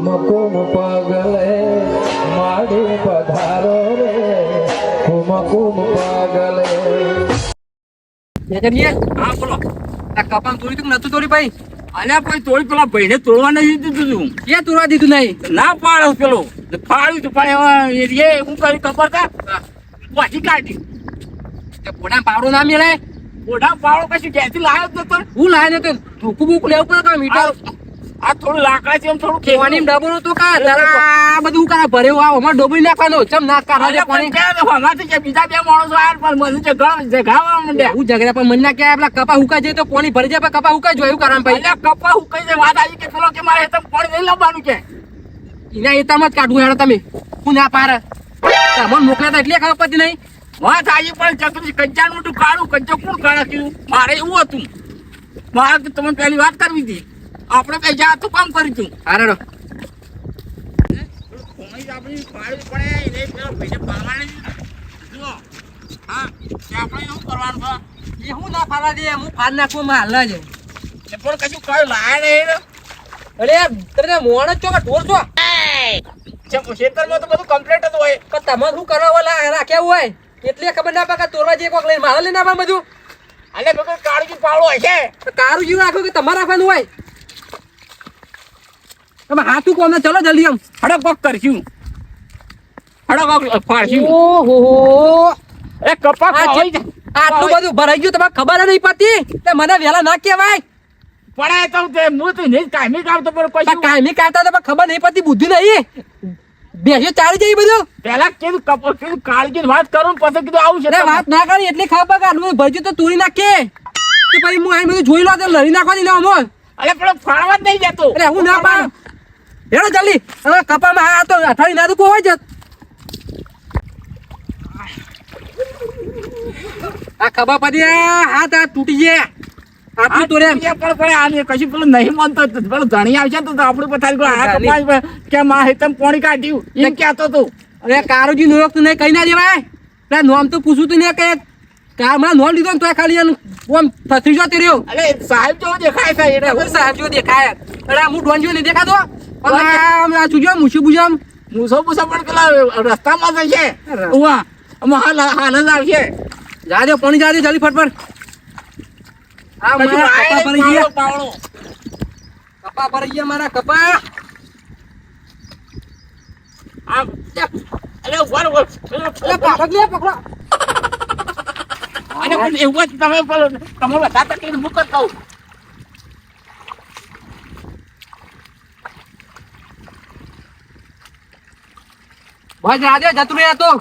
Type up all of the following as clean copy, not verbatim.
કુમકુમ પગલે માડી પધારો રે કુમકુમ પગલે. હા બોલો. આ કપામ તોડી તું નતું તોડી ભાઈ? અલ્યા પણ તોડી પેલા ભાઈને તોડવા નહીં દીધું તું. ક્યાં તોડવા દીધું નહીં? ના પાડો પેલો ફાડ્યું તું પણ એ હું કરી ખબર કા વાંચી કાઢી. પોડા પાવડો ના મેળાય. પોડા પાવડો કશું ક્યાંથી લાવ્યો તો પણ હું લાવ્યો તો ધોકું બુક લેવું પડે કા મીઠા. આ થોડું લાકડા છે એમ થોડું ખેવાની ડબો તો કા આ બધું કા ભર્યો આ અમાર ડોબી નાખવાનો ચમ ના કાઢા પાણી હમાથી કે બીજા બે માણસો આર પણ મને જગાવા માંડ્યા. હું જગરા પણ મને ના કે આપલા કપા હુકાઈ જાય તો પાણી ભરી જાય પણ કપા હુકાઈ જોયું કારણ ભાઈ. એટલે કપા હુકાઈ જાય વાત આવી કે પેલો કે મારે તો પાણી નહીં લાવવાનું કે ઇના એતામાં જ કાઢવું હેડો તમે. હું ના પાર તમને મોકલ્યા હતા એટલે ખબર પડતી નહીં. વાત આવી પણ ચકરી કંચાનું મોટું કાળું કંચો કોણ કાળા કીધું મારે એવું હતું. મારે તો તમે પહેલી વાત કરવી હતી. આપણે બે જા તો કામ કરી તું હારેડો આપણી પાડવી પડે એને પેલો ભાઈને પાડવાની જો હા તે આપણે શું કરવાનું છે એ હું ના પાડવા દે હું પાડ નાખું માં હાલ જ એ પણ કશું કઈ લાય નહીં અરે તને મોણ જ છો કે ઢોર છો ખેતરમાં તો બધું કમ્પ્લીટ જ હોય પણ તમે શું કરવા રાખ્યા હોય એટલે ખબર ના પડે તોરવા જે કોક લઈને મારા લઈને આવવા બધું અને બધું કાળુજી પાવડો હોય છે કાળું જીવ રાખો કે તમારે રાખવાનું હોય. તમે હાથું કોને ચલો જલ્દી આમ હડક પક કરશું હડક ફાડશું. ઓહો એ કપા આટલું બધું ભરાઈ ગયું તમને ખબર નહીં પડતી તે મને વેલા ના કહેવાય પડે તો તે હું તો નહીં કાયમી કાઢતો પણ કોઈ કાયમી કાઢતા તો ખબર નહીં પડતી બુદ્ધિ નહીં બેસ્યો ચાલી જાય બધું પેલા કીધું કપા કીધું કાળજી વાત કરું પછી કીધું આવું છે વાત ના કરી એટલે ખબર કે આટલું ભરજ્યું તો તોડી નાખે તો પછી હું આ બધું જોઈ લો તો લડી નાખવા દે અમો અરે પેલો ફાળવા જ નહીં જતો અરે હું ના પાડ હેડો જલ્દી હવે કપામાં આ તો અઠાડી ના દુખો હોય છે આ ખબર પડી હાથ આ તૂટી જાય આટલું તોડે પણ આ કશું પેલું નહીં માનતો પેલું ધણી આવશે તો આપણું પથારી કે માં હેતમ પોણી કાઢ્યું એમ કહેતો તું અરે કારુજી નો નહીં કઈ ના દેવાય પેલા નોમ તો પૂછું તું ને કે કારમાં નોમ લીધો ને તો ખાલી આમ થથરી જતો રહ્યો અરે સાહેબ જેવો દેખાય છે એટલે સાહેબ જેવો દેખાય અરે હું ડોન જેવો નહીં દેખાતો મૂછો પણ પેલા રસ્તામાં જશે હાલ જ આવશે જાજો પાણી જાજો જલ્દી ફટફટ કપા ભરી ગયા મારા કપા એવું તમે બધા તકલીફ મુકત કહું ભાઈ રાધે જતું રહ્યા તો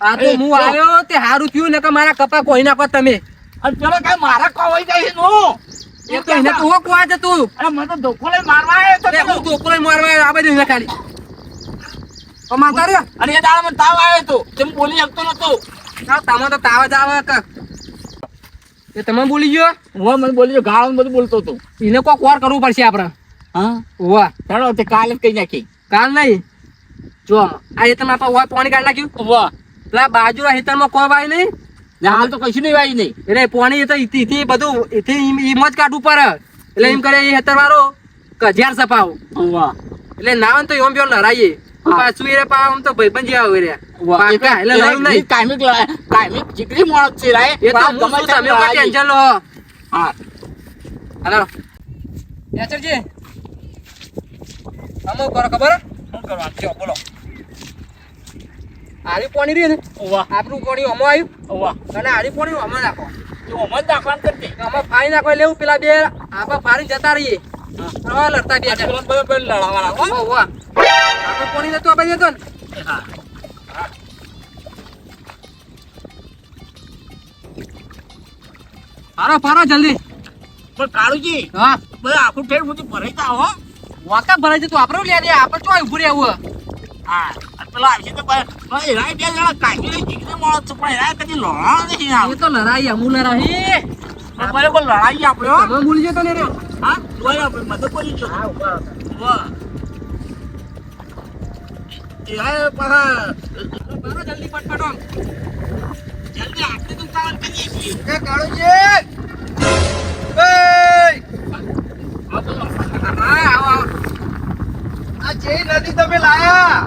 આ તો હું આવ્યો તે હારું થયું ને કે મારા કપા કોઈ નાખો તમે અને પેલો કઈ મારા કોવાઈ જાય નો એ તો એને તો કોવા જતું અરે મને તો ધોકો લઈ મારવા આવ્યો તો હું ધોકો લઈ મારવા આવ્યો આ બધું ખાલી માતા રે અને એ દાડા મને તાવ આવ્યો તો તેમ બોલી શકતો નતો તામાં તો તાવ જ આવે કે એ તમે બોલી ગયો હું મને બોલી ગયો ગાળો બધું બોલતો હતો એને કોક વાર કરવું પડશે આપણે હા વાહ ચાલો તે કાલે કઈ નાખી કાલ નહીં જો આ તમે આપણે પાણી કાઢી નાખ્યું વાહ પેલા બાજુ હેતરમાં કોઈ વાય નહીં હાલ તો કશું નહીં વાય નહીં એટલે પાણી એથી બધું એથી એમ જ કાઢવું પડે એટલે એમ કરે એ હેતર વાળો કજિયાર સપાવ વાહ એટલે નાવન તો એમ પેલો લડાઈએ પાછું એ પા આમ તો ભાઈબંધ જેવા હોય રહ્યા એટલે લડું નહીં કાયમિક જીગરી મોણસ છે રાય એ તો તમે ટેન્શન લો હા હાલો યાચરજી આમ કરો ખબર શું કરવાનું છે બોલો આરી પાણી રહ્યું ને આપણું પાણી અમો આવ્યું અને આરી પાણી અમો નાખો અમો જ નાખવાનું કરતી અમે ફાડી નાખવા લેવું પેલા બે આપણે ફાડી જતા રહીએ લડતા બે લડાવાના આપણે પાણી નતું આપણે જતો ને હારો ફારો જલ્દી પણ કાળુજી હા બધા આખું ઠેર બધું ભરાઈ તા હો વાકા ભરાઈ જતું આપણે લે દે આપણે ચો ઉભું રહેવું હા પેલા આવશે તો રાય બે જણા કાઢી જીગરી મળો છો પણ રાય કદી લડા નહીં આવે તો લડાઈ અમુ લડાઈ બરાબર લડાઈ આપણે તમે ભૂલી જતો ને રે હા જોઈ આપણે મદદ કરી જો હા વાહ એ આય પરા જલ્દી ફટફટ જલ્દી આપણે તો કામ કરીએ કે કાળુજી એ આવો આવો જે નદી તમે લાયા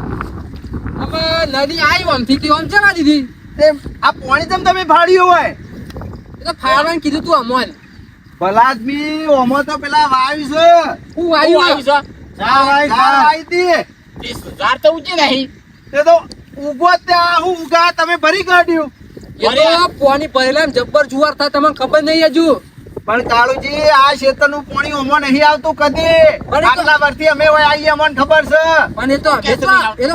હવે નદી આવી આમથી તે આમ ચલા દીધી તે આ પાણી જેમ તમે ફાડ્યું હોય એટલે ફાળવાનું કીધું તું અમોન ભલા આદમી ઓમો તો પેલા વાયુ છે હું આવ્યું વાઈ હતી તો ઊંચી નહીં તે તો ઉભો ત્યાં હું ઉગા તમે ભરી કાઢ્યું એ તો પાણી ભરેલા જબ્બર જુવાર થાય તમને ખબર નહીં હજુ પણ કાળુજી આ ક્ષેત્રનું પાણી ઓમો નહીં આવતું કદી પણ એ તો- આટલા વર્ષથી અમે હોય આવીએ અમને ખબર છે પણ એ તો એ તો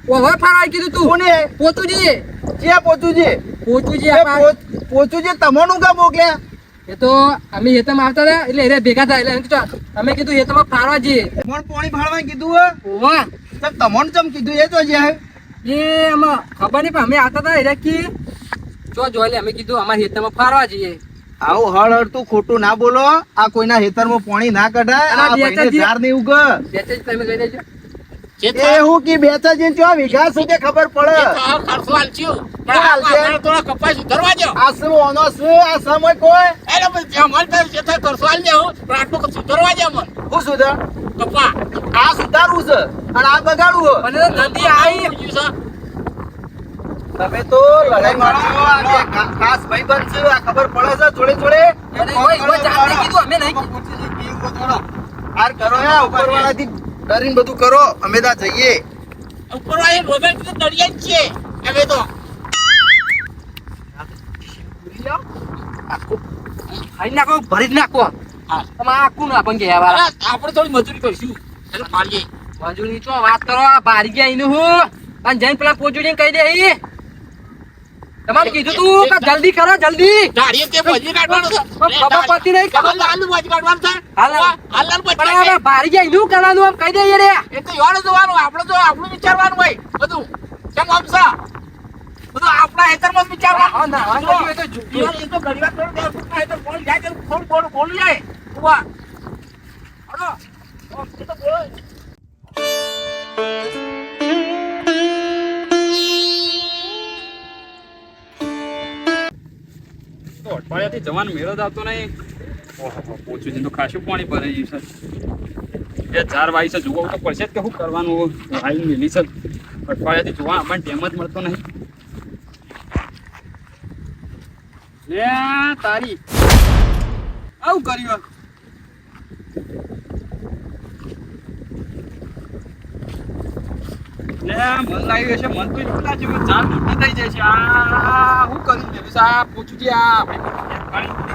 ઓવર ફાળાઈ કીધું તું કોને પોતુજી ક્યાં પોચુજી પોતુજી આપણા પોચુજી તમોનું કા મોકલ્યા એ તો અમે હેતમ આવતા હતા એટલે એને ભેગા થાય એટલે એમ કીધું, અમે કીધું હેતમાં ફાળવા જઈએ મોણ પાણી ભાળવા કીધું હે ઓવા તો તમોન ચમ કીધું એ તો જ્યાં એ આમાં ખબર નહીં પણ અમે આવતા હતા એટલે કે જો જોઈ લે અમે કીધું અમારા હેતમાં ફાળવા જઈએ આવું હળ હળતું ખોટું ના બોલો આ કોઈના ખેતરમાં પાણી ના કઢાય અલા, આ ભાઈને બેટાજી. ઝાડ નહીં ઉગે બે જ તમે કહી દેજો એ હું કી બેચા જઈને ચો વીઘા શું કે ખબર પડે ખર્ચો હાલચ્યું કોણ હાલશે? થોડા કપાસ ઉતરવા દો આ શું ઓનો શું આ સમય કોઈ એટલે પછી જ્યાં મન થાય જે થાય ખર્ચો હાલ દેવું પણ આટલું કશું ઉતરવા દે મન હું સુધા કપા આ સુધારવું છે અને આ બગાડવું છે. અને નદી આવી તમે તો લડાઈ મારો આ જે ખાસ ભાઈબંધ છે આ ખબર પડે છે જોડે જોડે અરે ઓય, ઓય, જાતે કીધું અમે નહીં હાર કરો યા ઉપરવાળાથી ડરીને બધું કરો અમે ત્યાં જઈએ ઉપર વાળી મોબાઈલ તો તળિયે જ છે હવે તો ખાઈ નાખો ભરી જ નાખો હા. તમારે આખું ના પણ ગયા અરે, આપણે થોડી મજૂરી કરીશું એટલે પાડીએ મજૂરી તો વાત કરો આ બારી ગયા એનું હું અને જઈને પેલા પોચુડીને કહી દે ઈ. તમારે કીધું તું કે જલ્દી કરો જલ્દી ગાડીએ તે મજૂરી કાઢવાનું છે. પણ ખબર પડતી નહીં હાલ હાલનું મજૂરી કાઢવાનું છે હાલ. હાલ હાલનું મજૂરી પણ કાઢે. હવે બારી ગયા એનું કરવાનું આમ કહી દે રે એ તો યોર જોવાનું આપણે તો આપણું વિચારવાનું હોય બધું કેમ આપશા બધું આપણા હેતરમાં જ વિચારવાનું હા, ના, હા, જો, એ તો જુઠ્ઠું. યાર, એ તો ઘણી વાર થોડું દસ ફૂટના હેતર બોલી જાય ત્યારે થોડું બોલી જાય ઉભા. હળો. એ તો બોલો. તો અઠવાડિયાથી જવાનો મેળો જ આવતો નહીં. ઓહો, પોચું તો ખાસું પાણી ભરાઈ ગયું છે. એ ચાર વાઈ છે જોવું તો પડશે જ કે શું કરવાનું આઈ મેલી છે. અઠવાડિયાથી જોવા આપણને ટેમ જ મળતો નહીં. લે તારી આવું કર્યું લે મન લાગ્યું છે મન તો એવું લાગ્યું કે જાન મોટી થઈ જાય છે. આ શું કરી મેલું છે આ પૂછું છે આ પાણી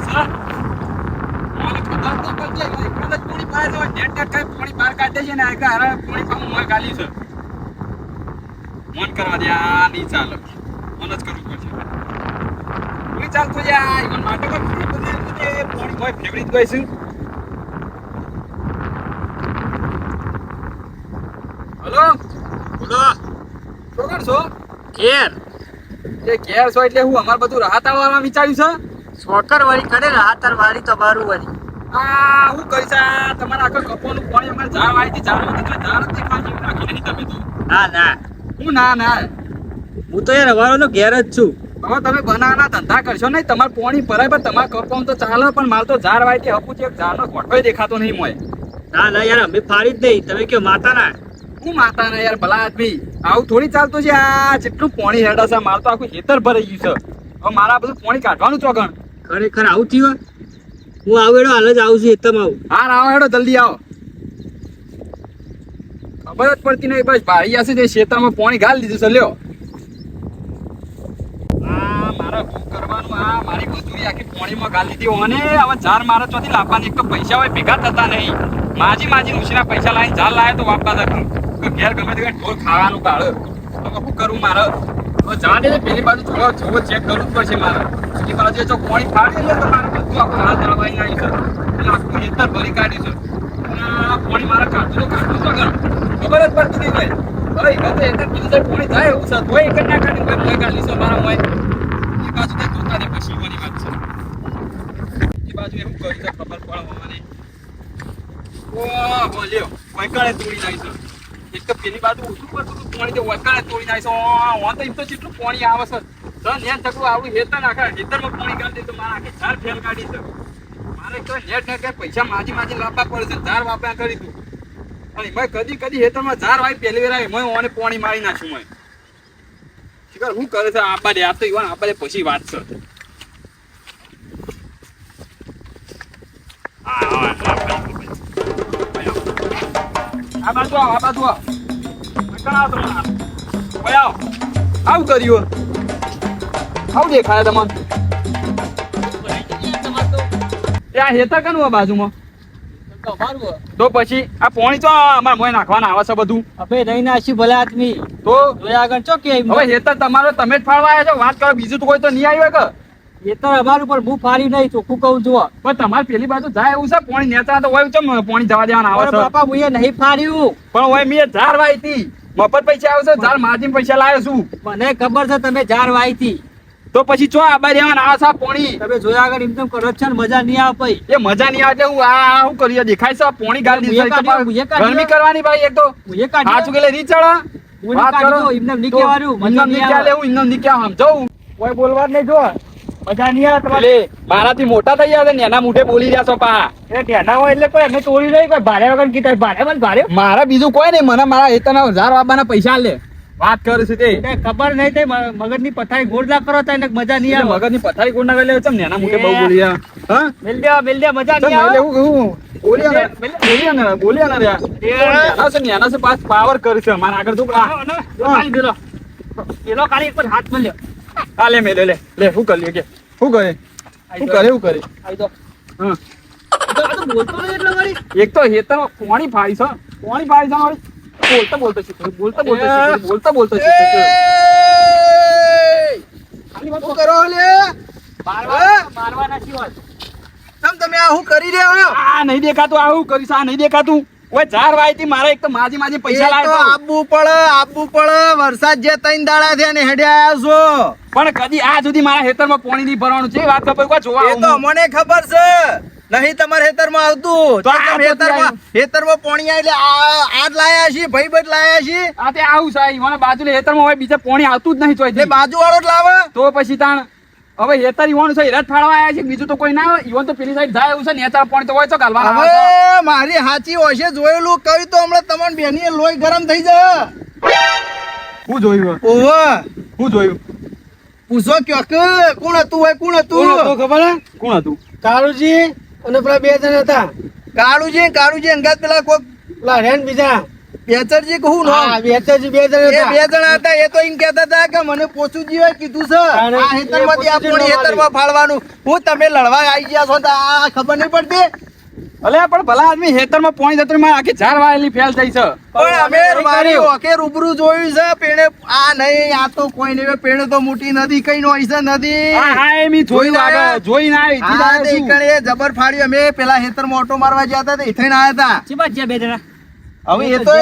છે મને ખબર તો પડશે કે એકલા જ પાણી બહાર જવાય નેટ નેટ કઈ પાણી બહાર કાઢે છે ને આ કે હારા પાણી પાવું મોય ગાલી છે મન કરવા દે આ નહીં ચાલે મન જ કરવું પડશે કોઈ ચાલતો છે આ ઈવન માટે કોઈ પાણી મોય ફેવરિટ ગઈ છે. હલો બોલો શું કરશો ઘેર એ ઘેર છો એટલે હું અમાર બધું રાહતાળવાના વિચાર્યું છે. સોકર વાળી કરે ને હાથર વાળી તો બારું વાળી આ હું કરીશ આ તમારા આખા કપોનું પાણી અમારે ઝાડ વાળી ઝાડમાં તો ઝાડ જ દેખાય જેવું નાખી નહીં તમે તો. ના ના હું ના ના હું તો યાર અમારો ઘેર જ છું હવે તમે બનાવવાના ધંધા કરશો નહીં તમારે પાણી ભરાય પણ તમારા કપોમ તો ચાલે પણ મારે તો ઝાડ વાળી હપું છે ઝાડનો કોઠોય દેખાતો નહીં મોય. ના ના યાર અમે ફાડી જ નહીં તમે કયો માતા ના હું માતા ને યાર ભલા આદમી આવું થોડી ચાલતું છે આ જેટલું પાણી હેડા છે મારે તો આખું ખેતર ભરાઈ ગયું છે. હવે મારા બધું પાણી કાઢવાનું ચોગણ. ખરેખર આવું થયું હું આવેડો હાલ જ આવું છું એકદમ આવું હા આવો હેડો જલ્દી આવો. ખબર જ પડતી નહીં બસ ભાઈ હશે તે ખેતરમાં પાણી ગાળી દીધું છે લ્યો. આ મારે શું કરવાનું આ મારી મજૂરી આખી પાણીમાં ગાળી દીધી અને હવે ઝાર મારે ચોથી લાવવાની એક તો પૈસા હોય ભેગા થતા નહીં. માજી ઉછીના પૈસા લાવીને ઝાર લાવે તો વાપવા દખું ઘેર ગમે તે ઢોર ખાવાનું કાઢ. હવે શું કરું મારે હવે ઝાડ એટલે પેલી બાજુ જોવો ચેક કરવું જ પડશે મારે. પેલી બાજુ જો પાણી ફાડે એટલે તો મારે બધું આખું હાથ દળવાઈ આવી છે એટલે આખું ખેતર ભરી કાઢ્યું છે. આ પાણી મારે કાઢવું તો કાઢવું તો ખબર જ પડતી નહીં ભાઈ. હવે એકાદ એક બીજું સાઈડ પાણી જાય એવું છે તોય એક જ ના કાઢ્યું ભાઈ મોય કાઢી છે મારા મોય. એ બાજુ કઈ જોતા નહીં પછી વાની વાત છે. એ બાજુ એવું કર્યું છે ખબર પડે મને. ઓહ બોલ્યો વૈકાળે તોડી નાખી છે. એક તો પેલી બાજુ ઓછું પડતું હતું પાણી તો વૈકાળે તોડી નાખી છે. ઓન તો એમ તો જેટલું પાણી આવે છે નેટ તકડું આવડું હેતર નાખા હેતરમાં પાણી કાઢી દે તો મારા આખી ઝાડ ફેલ કાઢી છે. મારે તો નેટ નેટ પૈસા માજી લાવવા પડે છે ઝાડ વાપરા કરી દઉં. અને મેં કદી હેતરમાં ઝાર વાઈ પહેલી વાર આવી મેં ઓને પાણી મારી નાખ્યું મેં શિકાર હું કરે છે આબા દે આ તો ઈવન આબા દે પછી વાત છે આ બાજુ આવું કર્યું આવું દેખાય તમને ત્યાં હેતર કનું આ બાજુમાં તો પછી આ પોણી તો અમાર મોય નાખવાના આવે છે બધું અબે નહીં નાસી ભલે આદમી તો જોયા આગળ ચો કે હવે હેતર તમારો તમે જ ફાળવા આવ્યા છો વાત કરો બીજું તો કોઈ તો નહીં આવ્યું કે એ તો અમારું પણ હું ફાડી નહીં ચોખ્ખું કહું છું પણ તમારે પેલી બાજુ જાય એવું છે પોણી નેતા તો હોય ચમ પોણી જવા દેવાના આવે અરે છે બાપા હું એ નહીં ફાડ્યું પણ હોય મેં ઝાર વાઈ હતી મફત પૈસા આવશે ઝાર માર્જિન પૈસા લાવ્યો છું મને ખબર છે તમે ઝાર વાઈ હતી તો પછી ચો આબા દેવાના આવે છે પોણી તમે જોયા આગળ એમ તેમ કરો છો ને મજા નહીં આવે પઈ એ મજા નહીં આવે હું આ હું કરીએ દેખાય છે પોણી ગાડી મુએ કાઢ્યો, મુએ કાઢ્યો. ગરમી કરવાની ભાઈ એક તો હું એ કાઢ્યો. હાચું કે રીત ચડા હું નહીં કાઢ્યો, એમને નહીં કહેવાનું, મજા નહીં આવે. ઇન્નો નહીં ક્યાં સમજાવું કોઈ બોલવા જ નહીં જો મજા નહીં આવે તમારે એટલે મારાથી મોટા થઈ ગયા છે ને એના મોઢે બોલી રહ્યા છો પા એ ધ્યાના હોય એટલે કોઈ અમે તોડી નહીં કોઈ ભારે વગર કીધા ભારે મને ભારે મારા બીજું કોઈ નહીં મને મારા હેતરના હજાર વાબાના પૈસા લે વાત કરે છે તે એને ખબર નહીં તે મગજની પથારી ગોળ ના કરો તો એને મજા નહીં આવે મગજની પથારી કોણ ના લે ચમ ને એના મોઢે બહુ બોલી રહ્યા હા મેલ દે મજા ચમ નહીં આવે એવું કહું બોલ્યા ને રહ્યા છે ને એના છે પાસ પાવર કરે છે મારા આગળ તું ખાલી દેલો એનો ખાલી એક જ હાથ મળ્યો આ લે મેલે લે શું કરી કે શું કરે શું કરે આઈ તો હા આ તો બોલતો નહીં એટલે વળી એક તો હેતર પોણી ફાડી છે પોણી ફાડી છે મારી બોલતા શીખો શું કરો લે મારવા નથી વાત તમે આ શું કરી રહ્યા છો આ નહીં દેખાતું આવું કરીશ આ નહીં દેખાતું ઓય ઝાર વાઈતી મારે એક તો માજી પૈસા એ તો લાવ્યો આપવું પડે વરસાદ જે 3 દાડા થયા ને હેડે આવ્યા છો પણ કદી આ સુધી મારા હેતરમાં પાણી નહીં ભરવાનું છે એ વાત ખબર કોઈ જોવા એ તો મને ખબર છે નહીં તમારે હેતરમાં આવતું તો આ હેતરમાં પાણી આવે એટલે આજ લાયા છીએ ભાઈ બધ લાયા છીએ આ તે આવું સાહેબ મને બાજુલે હેતરમાં હોય બીજા પાણી આવતું જ નહીં એટલે ચોઈ બાજુ વાળો જ લાવે તો પછી તાણ હવે હેતર ઈવન છે હેરત ફાળવા આવ્યા છે બીજું તો કોઈ ના હોય ઈવન તો પેલી સાઈડ જાય એવું છે ને હેતર પાણી તો હોય તો ગાલવા હવે મારી હાચી હોશે જોયેલું કહ્યું તો હમણાં તમારી બેની લોહી ગરમ થઈ જાય હું જોયું ઓહો હું જોયું પૂછો ક્યો કે કોણ હતું ખબર હે કોણ હતું કાળુજી અને પેલા બે જણ હતા કાળુજી અંગાત પેલા કોક પેલા રેન બીજા બેચરજી કહું નો વેચાજી બે જણ એ બે જણા હતા એ તો એમ કહેતા હતા કે મને પોચુજીએ કીધું છે આ હેતરમાંથી આ પોણી હેતરમાં ફાળવાનું હું તમે લડવા આવી ગયા છો તો આ ખબર નહીં પડતી અલે પણ ભલા આદમી હેતરમાં પાણી જતું માં આખી ઝાર વાળેલી ફેલ થઈ છે પણ અમે મારી ઓકે રૂબરૂ જોયું છે પેણે આ નહીં આ તો કોઈ નહીં પેણે તો મોટી નદી કઈ નો છે નદી હા હા એ મી જોયું આગળ જોઈને આવી આ તે કણે જબર ફાડ્યું અમે પેલા હેતરમાં ઓટો મારવા ગયા હતા તે થઈને આયા હતા ચીબા છે બે જણા હવે એ તો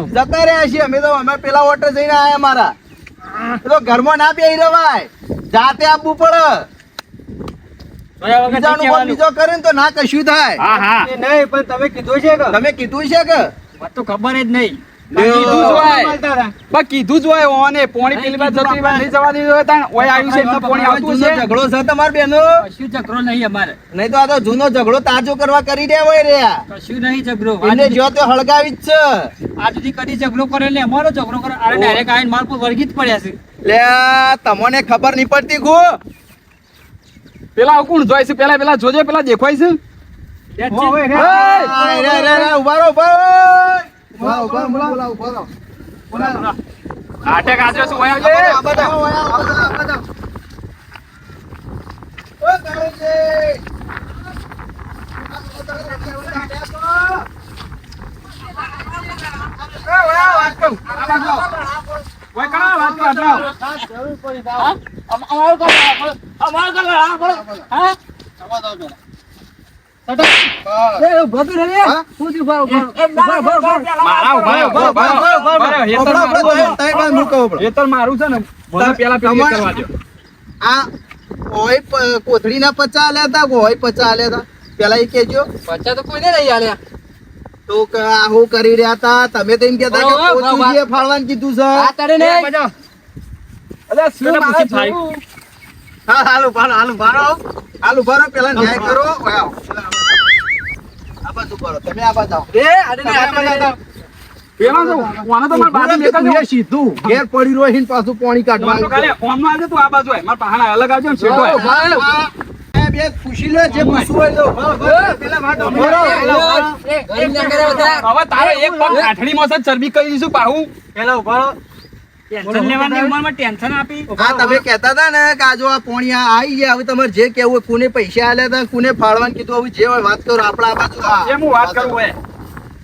જતા રહ્યા છીએ અમે પેલા ઓટો જઈને આયા મારા એ તો ઘરમાં ના બેહી રવાય જાતે આપવું પડે બીજાનું કોણ બીજો કરે ને તો ના કશું થાય હા હા એ નહીં પણ તમે કીધું છે કે તમે કીધું છે કે વાત તો ખબર જ નહીં કીધું જ હોય બસ કીધું જ હોય ઓને પોણી પેલી બાજુ જતી બાજુ નહીં જવા દીધું હોય તાણ ઓય આવ્યું છે એમને પોણી આવતું જૂનો છે ઝઘડો છે તમાર બેનો કશું ઝઘડો નહીં અમારે નહીં તો આ તો જૂનો ઝઘડો તાજો કરવા કરી રહ્યા હોય રહ્યા કશું નહીં ઝઘડો એને જો તો હળગાવી જ છે આ સુધી કદી ઝઘડો કરે એટલે અમારો ઝઘડો કરે અરે ડાયરેક્ટ આવીને માર પર વળગી જ પડ્યા છે લે તમને ખબર નહીં પડતી ગુ પેલા કોણ જોઈ છે પેલા જોજે પેલા દેખાય છે આટે કાજો શું હોય આવજે ઓય કા વાત કર હેતર મારું છે ને મને પેલા પેલી કરવા દો આ ઓય કોથળી ના 50 આલ્યા હતા ઓય 50 આલ્યા હતા પેલા એ કેજો બચ્ચા તો કોઈને નહીં આલ્યા તો આ હું કરી રહ્યા હતા તમે તો એમ કહેતા કે પોચુજીએ ફાળવાનું કીધું છે આ તને નહીં અલે શું પૂછી ભાઈ હા હાલું ભારો પેલા ન્યાય કરો ઓય આવો. આ બાજુ કરો તમે આ બાજુ આવો. એ આને નહીં, આને નહીં. પેલા તો કોને તો મારા બાજુ લેતા તું જાઓ. એ સીધું ઘેર પડી રહ્યો ને પાછું પાણી કાઢવા તો ખાલી ફોનમાં આવજે, તું આ બાજુ આય. મારા પહાડા અલગ આવજો ને છેટો આય. બે પૂછી લે જે પૂછવું હોય તો પેલા વાત ગરમ ના કરે બધા. હવે તારે એક પગ કાઠડીમાં છે, ચરબી કરી દઈશું પાહુ. પેલા ઉભા રહો. ટેન્શન લેવાની ઉંમરમાં ટેન્શન આપી હા તમે કહેતા હતા ને કે આજો આ પોણી આવી ગયા હવે તમારે જે કેવું હોય કોને પૈસા આલ્યા હતા કોને ફાળવાનું કીધું હવે જે હોય વાત કરો આપણા આ બાજુ આ. એમ હું વાત કરું હોય.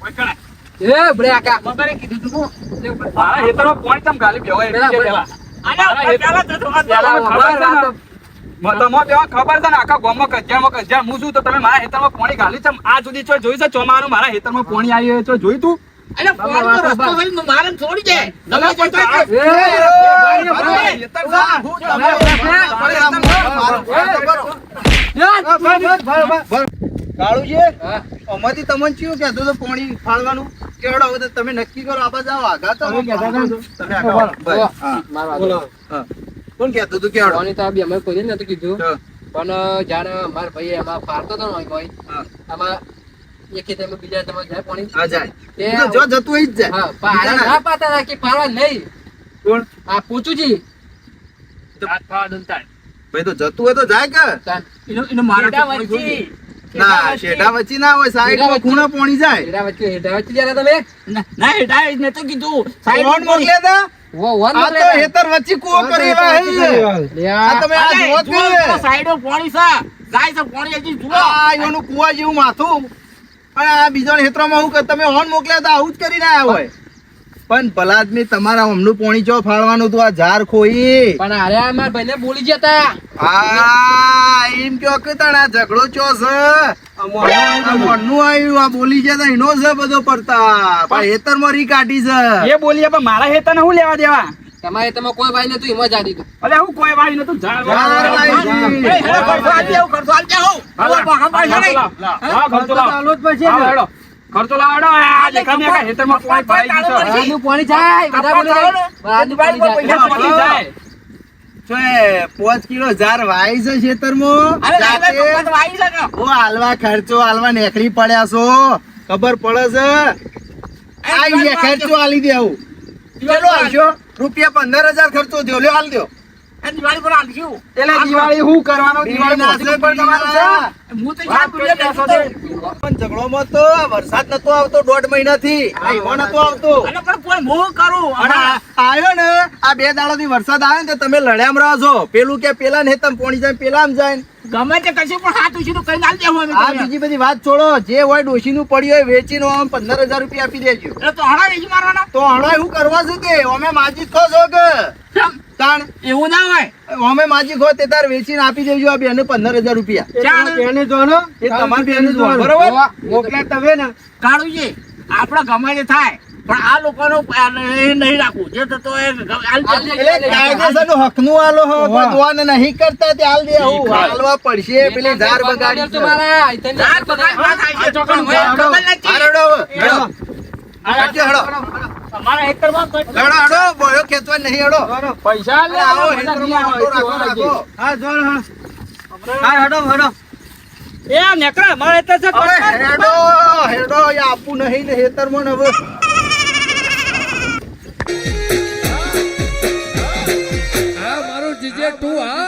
ઓય કણે. એ બ્રે આકા. મગરે કીધું તું મારા હેતરમાં પોણી ચમ ગાલી બેહો એ પેલા, રીતે પેલા. આના પેલા તો પેલા ખબર છે ને? તમને તેમાં ખબર છે ને આખા ગામમાં કજિયામાં હું છું તો તમે મારા હેતરમાં પોણી ગાલી ચમ આ સુધી છો જોઈ છે ચોમારું મારા હેતરમાં પોણી આવ્યું હોય તો જોઈ તું? અરે ફોન તો રસ્તો કરીને મારે છોડી દે તમે કોઈ તો કાળુજી હા. અમાથી તમને ચિયું કહેતો તો પાણી ફાળવાનું કેવડો હવે તો તમે નક્કી કરો આ બાજુ આવો આગા તો તમે આગા આવો. બસ, હા. મારા વાત. હા. કોણ કહેતું તું કેવડો કોની તો આ બી અમે કોઈ નતું કીધું હા. પણ જાણે મારા ભાઈ એમાં ફારતો હતો ને કોઈ હા. આમાં એક ખેતરમાં બીજા તમે જાય પાણી હા, જાય. તે ઈ તો જો જતું હોય જ જાય. હા પણ આને ના પાતા હતા કે પારવા નહીં. કોણ? આ પૂછુજી ભાઈ તો જતું હોય તો જાય કે એનો મારા વચ્ચે ના શેઢા વચ્ચે ના હોય સાઈડમાં ખૂણા પોણી જાય હેડા વચ્ચે જરા તમે ના હેઠા જ નતું કીધું કોણ મોકલ્યા તા? વો વન આ તો હેતર વચ્ચે કૂવો કરેલા હે આ તમે આ જુઓ કે સાઈડો પાણી છે જાય છે પાણી હજી જુઓ આ એનું કૂવા જેવું માથું અને આ બીજો હેતરામાં હું તમે હોન મોકલ્યા તા આવું જ કરીને આયા હોય પણ ભલા આદમી તમારા હમનું પોણી ચો ફાળવાનું તું આ ઝાર ખોઈ પણ અરે આ મારા ભાઈને બોલી જતા આ એમ કયો કે તણ આ ઝઘડો ચો છે આ મોણનું આવ્યું આ બોલી જતા એનો છે બધો પડતા પણ હેતરમાં રી કાઢી છે એ બોલીએ પણ મારા હેતરને હું લેવા દેવા? તમારે તમે કોઈ ભાઈ નતું એમાં જાડી તું અલે હું કોઈ વાળી નતું ઝાડ ઝાડ વાળી. એ હેડો ખર્ચો આલ દેવું ખર્ચો આલ દેવું હા પૈસા નહીં હા, ખર્ચો લાવો. હા, હેડો. ખર્ચો લાવો, હેડો. આ દેખા ને આખા હેતરમાં પોણી ભરાઈ ગયું છે. બહારનું પાણી જાય બધા બોલે બહારનું પાણી આ જાય પાણી જાય. તો એ 5 કિલો ઝાર વાઈ છે ખેતરમાં અરે જાતે. લાવે તો આવી શકે ઓ હાલવા ખર્ચો હાલવા નેકળી પડ્યા છો ખબર પડે છે આઈ ખર્ચો હાલી દે આવું કેટલો આવશો રૂપિયા 15,000 ખર્ચો થયો લ્યો હાલ દો એ દિવાળી પર આલશું એટલે દિવાળી હું કરવાનો? દિવાળી નાશે મોટી પણ કરવાનું છે. હું તો વાત કરી નાખો છો. પણ ઝઘડોમાં તો વરસાદ નતો આવતો 1.5 મહિનાથી આ ઈવો નતો આવતો અને પણ કોઈ હું કરું અને આયો ને આ 2 દાડાથી વરસાદ આવ્યો ને તો તમે લડ્યામ રહો છો પેલું કે પેલા ને તમ પોણી જાય પેલા આમ જાય ગમે તે કશું પણ હાથ ઉછીનું કઈ ના દેવું અમે આ તમને. બીજી બધી વાત છોડો જે હોય ડોશીનું પડ્યું હોય વેચીને આમ 15,000 રૂપિયા આપી દેજો એટલે તો હણા વેચી મારવાના તો હણાય શું કરવા છે તે અમે માજી ખો છો કે કેમ? તાણ એવું ના હોય અમે માજી ખો તે તાર વેચીને આપી દેજો આ બેને 15,000 રૂપિયા ચાલ. એ તમારી બેને જોવાનું. બરોબર મોકલ્યા તમે ને કાળુજી આપણે ગમે તે થાય પણ આ લોકોનું એ નહીં રાખવું જે થતો એ હાલ ચાલશે. એટલે કાયદેસરનું હકનું આલો હો કોઈ દોવાને નહીં કરતા તે હાલ દે આવું હાલવા પડશે પેલી ધાર બગાડી છે. તમારા ઇતને ચાલ બગાડ ના થાય છે. પણ મને ખબર નથી. હાલો, હેડો હવે, હેડો. કાઢજો, હેડો. અમારા હેક્ટરમાં કોઈ- હેડો, હેડો, બોયો ખેંચવા નહીં, હેડો. પૈસા લે, આવો, બધા હેડરમાં આવો, રાખો, રાખો. એ નેકરા અમારે એટલે છે હવે હેડો, હેડો, એ આપવું નહીં ને હેતરમાં ને હવે. આ મારું જીજે તું હા